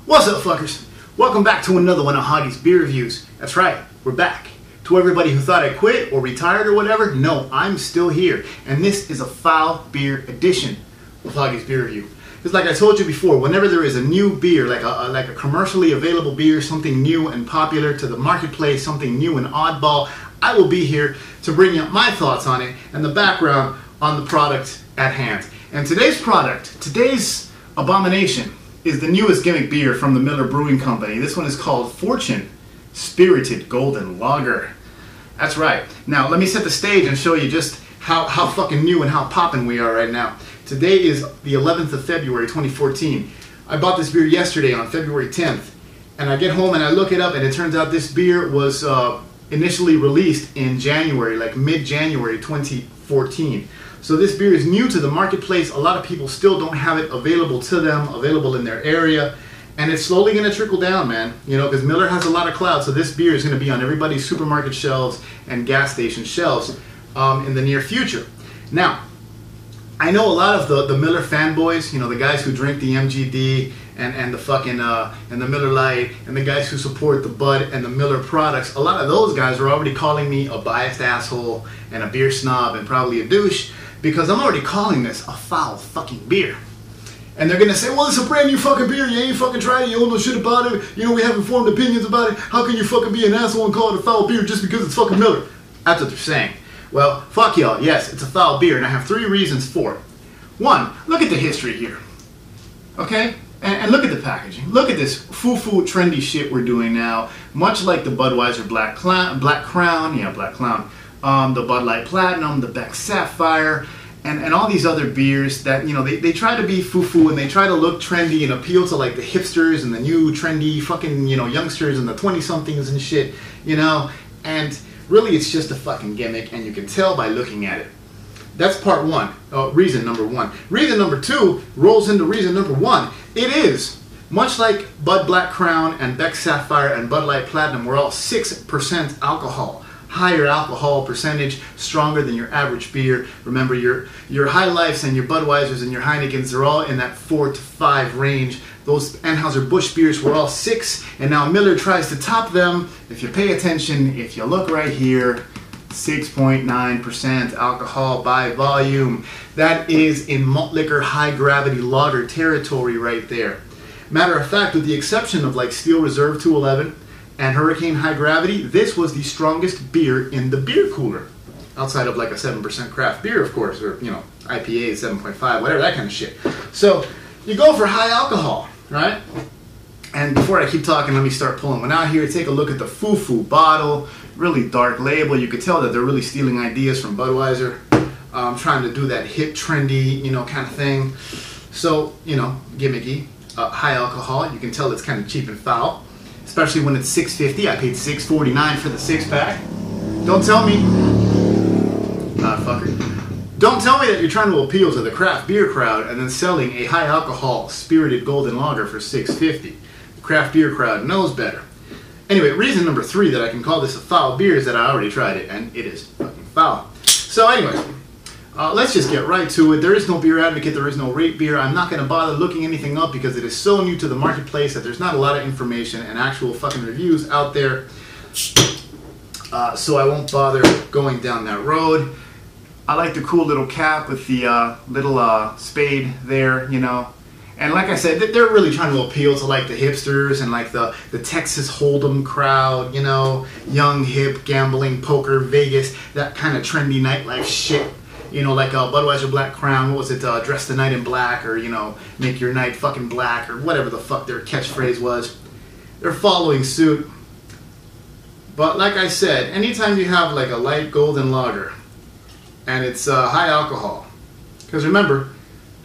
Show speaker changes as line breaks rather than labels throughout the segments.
What's up, fuckers? Welcome back to another one of Hoggie's beer reviews. That's right, we're back. To everybody who thought I quit or retired or whatever, no, I'm still here. And this is a foul beer edition of Hoggie's beer review. Because like I told you before, whenever there is a new beer, like a commercially available beer, something new and popular to the marketplace, something new and oddball, I will be here to bring you my thoughts on it and the background on the product at hand. And today's product, today's abomination, is the newest gimmick beer from the Miller Brewing Company. This one is called Fortune Spirited Golden Lager. That's right. Now let me set the stage and show you just how fucking new and how poppin' we are right now. Today is the 11th of February 2014. I bought this beer yesterday on February 10th, and I get home and I look it up, and it turns out this beer was initially released in January, like mid-January 2014. So this beer is new to the marketplace. A lot of people still don't have it available to them, available in their area. And it's slowly going to trickle down, man. You know, because Miller has a lot of clout. So this beer is going to be on everybody's supermarket shelves and gas station shelves in the near future. Now, I know a lot of the Miller fanboys, you know, the guys who drink the MGD and the fucking and the Miller Lite, and the guys who support the Bud and the Miller products. A lot of those guys are already calling me a biased asshole and a beer snob and probably a douche, because I'm already calling this a foul fucking beer. And they're gonna say, well, it's a brand new fucking beer, you ain't fucking tried it, you don't know shit about it, you know, we have informed opinions about it, how can you fucking be an asshole and call it a foul beer just because it's fucking Miller? That's what they're saying. Well, fuck y'all, yes, it's a foul beer, and I have 3 reasons for it. 1, look at the history here, okay? And look at the packaging. Look at this foo-foo trendy shit we're doing now, much like the Budweiser Black Crown, the Bud Light Platinum, the Beck Sapphire, and all these other beers that, you know, they try to be foo-foo and they try to look trendy and appeal to like the hipsters and the new trendy fucking, you know, youngsters and the 20-somethings and shit, you know, and really it's just a fucking gimmick, and you can tell by looking at it. That's part 1, reason number 1. Reason number 2 rolls into reason number 1. It is, much like Bud Black Crown and Beck Sapphire and Bud Light Platinum, we're all 6% alcohol. Higher alcohol percentage, stronger than your average beer. Remember, your High Lifes and your Budweisers and your Heinekens, they're all in that 4 to 5 range. Those Anheuser-Busch beers were all 6, and now Miller tries to top them. If you pay attention, if you look right here, 6.9% alcohol by volume. That is in malt liquor high gravity lager territory right there. Matter of fact, with the exception of like Steel Reserve 211 and Hurricane High Gravity, this was the strongest beer in the beer cooler. Outside of like a 7% craft beer, of course, or, you know, IPA 7.5, whatever, that kind of shit. So you go for high alcohol, right? And before I keep talking, let me start pulling one out here. Take a look at the foo-foo bottle. Really dark label. You could tell that they're really stealing ideas from Budweiser. Trying to do that hip, trendy, you know, kind of thing. So, you know, gimmicky. High alcohol. You can tell it's kind of cheap and foul. Especially when it's $6.50. I paid $6.49 for the 6-pack. Don't tell me... fucker. Don't tell me that you're trying to appeal to the craft beer crowd and then selling a high alcohol spirited golden lager for $6.50. The craft beer crowd knows better. Anyway, reason number 3 that I can call this a foul beer is that I already tried it, and it is fucking foul. So anyways, let's just get right to it. There is no beer advocate, there is no rate beer. I'm not going to bother looking anything up because it is so new to the marketplace that there's not a lot of information and actual fucking reviews out there. So I won't bother going down that road. I like the cool little cap with the little spade there, you know. And like I said, they're really trying to appeal to like the hipsters and like the Texas Hold'em crowd, you know, young, hip, gambling, poker, Vegas, that kind of trendy nightlife shit. You know, like Budweiser Black Crown, what was it, Dress the Night in Black, or, you know, Make Your Night Fucking Black, or whatever the fuck their catchphrase was. They're following suit. But like I said, anytime you have like a light golden lager, and it's high alcohol, because remember,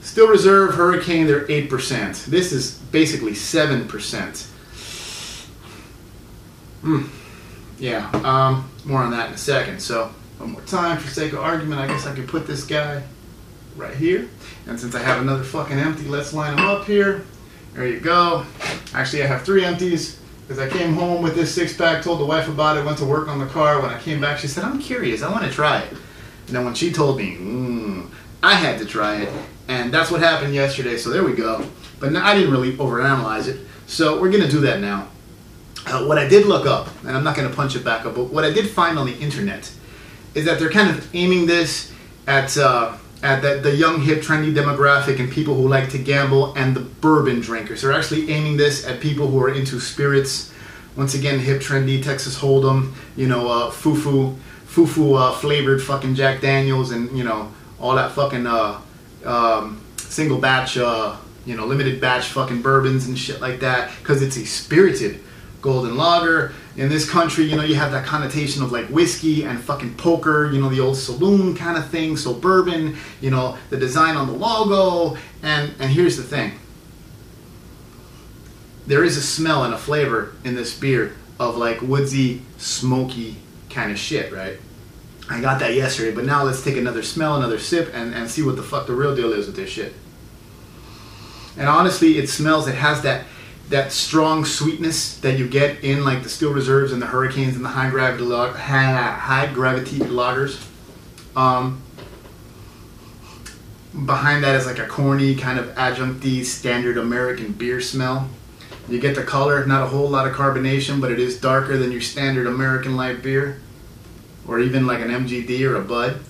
Steel Reserve, Hurricane, they're 8%. This is basically 7%. Yeah, more on that in a second. So, one more time, for sake of argument, I guess I could put this guy right here. And since I have another fucking empty, let's line them up here. There you go. Actually, I have 3 empties, because I came home with this 6-pack, told the wife about it, went to work on the car. When I came back, she said, I'm curious, I want to try it. And then when she told me, I had to try it, And that's what happened yesterday, so there we go. But no, I didn't really overanalyze it, so we're going to do that now. What I did look up, and I'm not going to punch it back up, but what I did find on the internet is that they're kind of aiming this at the young, hip, trendy demographic and people who like to gamble and the bourbon drinkers. They're actually aiming this at people who are into spirits. Once again, hip, trendy, Texas Hold'em, you know, foo-foo flavored fucking Jack Daniels and, you know, all that fucking single batch, you know, limited batch fucking bourbons and shit like that, because it's a spirited golden lager. In this country, you know, you have that connotation of like whiskey and fucking poker, you know, the old saloon kind of thing. So bourbon, you know, the design on the logo, and here's the thing. There is a smell and a flavor in this beer of like woodsy, smoky kind of shit, right? I got that yesterday, but now let's take another smell, another sip, and see what the fuck the real deal is with this shit. And honestly, it smells, it has that strong sweetness that you get in like the Steel Reserves and the Hurricanes and the high gravity lagers. Behind that is like a corny kind of adjuncty standard American beer smell. You get the color, not a whole lot of carbonation, but it is darker than your standard American light beer, or even like an MGD or a Bud.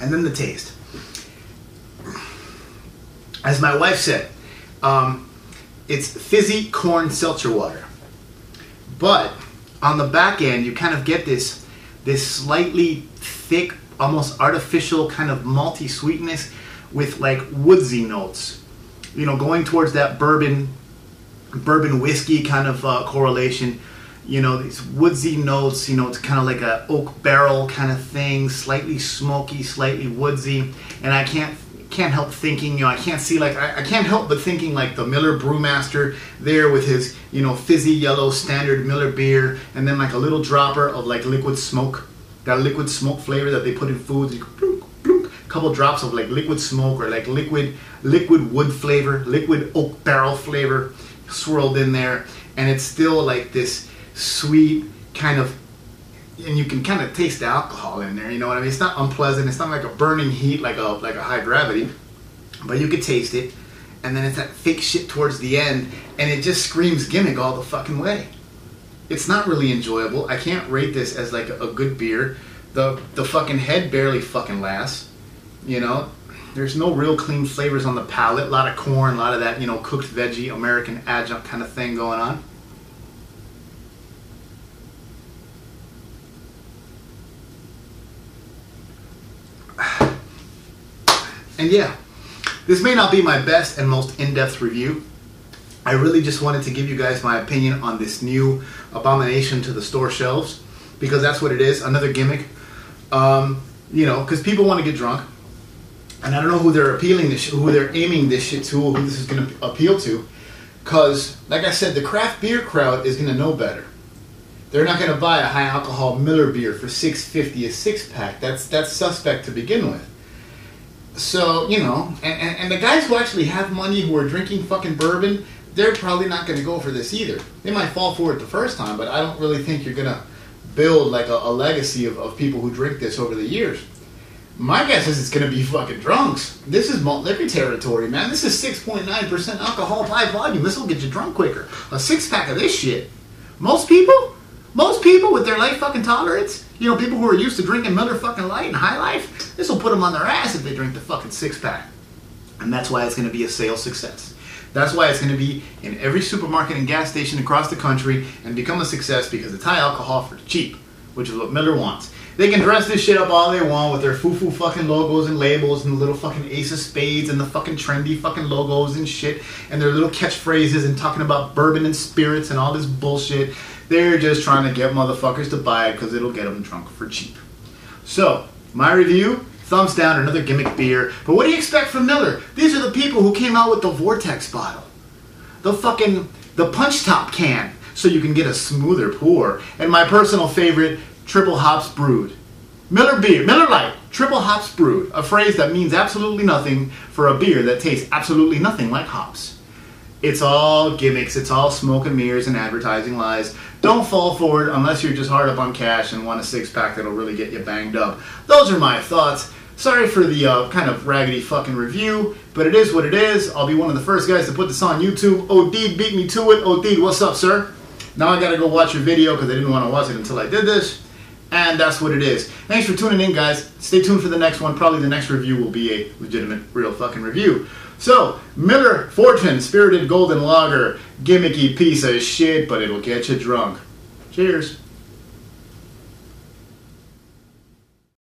And then the taste. As my wife said, it's fizzy corn seltzer water. But on the back end, you kind of get this slightly thick, almost artificial kind of malty sweetness with like woodsy notes. You know, going towards that bourbon whiskey kind of correlation. You know, these woodsy notes, you know, it's kind of like a oak barrel kind of thing, slightly smoky, slightly woodsy. And I can't help thinking, you know, I can't help but thinking like the Miller Brewmaster there with his, you know, fizzy yellow standard Miller beer, and then like a little dropper of like liquid smoke, that liquid smoke flavor that they put in foods. You go, bloop, bloop, a couple drops of like liquid smoke or like liquid wood flavor, liquid oak barrel flavor swirled in there, and it's still like this sweet kind of, and you can kind of taste the alcohol in there, you know what I mean? It's not unpleasant, it's not like a burning heat like a high gravity, but you could taste it. And then it's that fake shit towards the end, and it just screams gimmick all the fucking way. It's not really enjoyable. I can't rate this as like a good beer. The fucking head barely fucking lasts, you know? There's no real clean flavors on the palate. A lot of corn, a lot of that, you know, cooked veggie American adjunct kind of thing going on. And yeah, this may not be my best and most in-depth review. I really just wanted to give you guys my opinion on this new abomination to the store shelves, because that's what it is, another gimmick. You know, because people want to get drunk, and I don't know who they're who they're aiming this shit to, who this is going to appeal to, because, like I said, the craft beer crowd is going to know better. They're not going to buy a high alcohol Miller beer for $6.50 a six-pack. That's suspect to begin with. So, you know, and the guys who actually have money, who are drinking fucking bourbon, they're probably not going to go for this either. They might fall for it the first time, but I don't really think you're going to build like a legacy of people who drink this over the years. My guess is it's going to be fucking drunks. This is malt liquor territory, man. This is 6.9% alcohol by volume. This will get you drunk quicker. A six-pack of this shit. Most people with their life fucking tolerance, you know, people who are used to drinking Miller fucking Light and High Life, this will put them on their ass if they drink the fucking six-pack. And that's why it's going to be a sales success. That's why it's going to be in every supermarket and gas station across the country and become a success, because it's high alcohol for cheap, which is what Miller wants. They can dress this shit up all they want with their foo-foo fucking logos and labels and the little fucking ace of spades and the fucking trendy fucking logos and shit and their little catchphrases and talking about bourbon and spirits and all this bullshit. They're just trying to get motherfuckers to buy it because it'll get them drunk for cheap. So, my review, thumbs down, another gimmick beer. But what do you expect from Miller? These are the people who came out with the Vortex bottle. The punch top can, so you can get a smoother pour. And my personal favorite, triple hops brewed. Miller beer, Miller Lite, triple hops brewed. A phrase that means absolutely nothing for a beer that tastes absolutely nothing like hops. It's all gimmicks. It's all smoke and mirrors and advertising lies. Don't fall for it unless you're just hard up on cash and want a six-pack that'll really get you banged up. Those are my thoughts. Sorry for the kind of raggedy fucking review, but it is what it is. I'll be one of the first guys to put this on YouTube. Odeed beat me to it. Odeed, what's up, sir? Now I gotta go watch your video because I didn't want to watch it until I did this. And that's what it is. Thanks for tuning in, guys. Stay tuned for the next one. Probably the next review will be a legitimate, real fucking review. So, Miller Fortune Spirited Golden Lager. Gimmicky piece of shit, but it'll get you drunk. Cheers.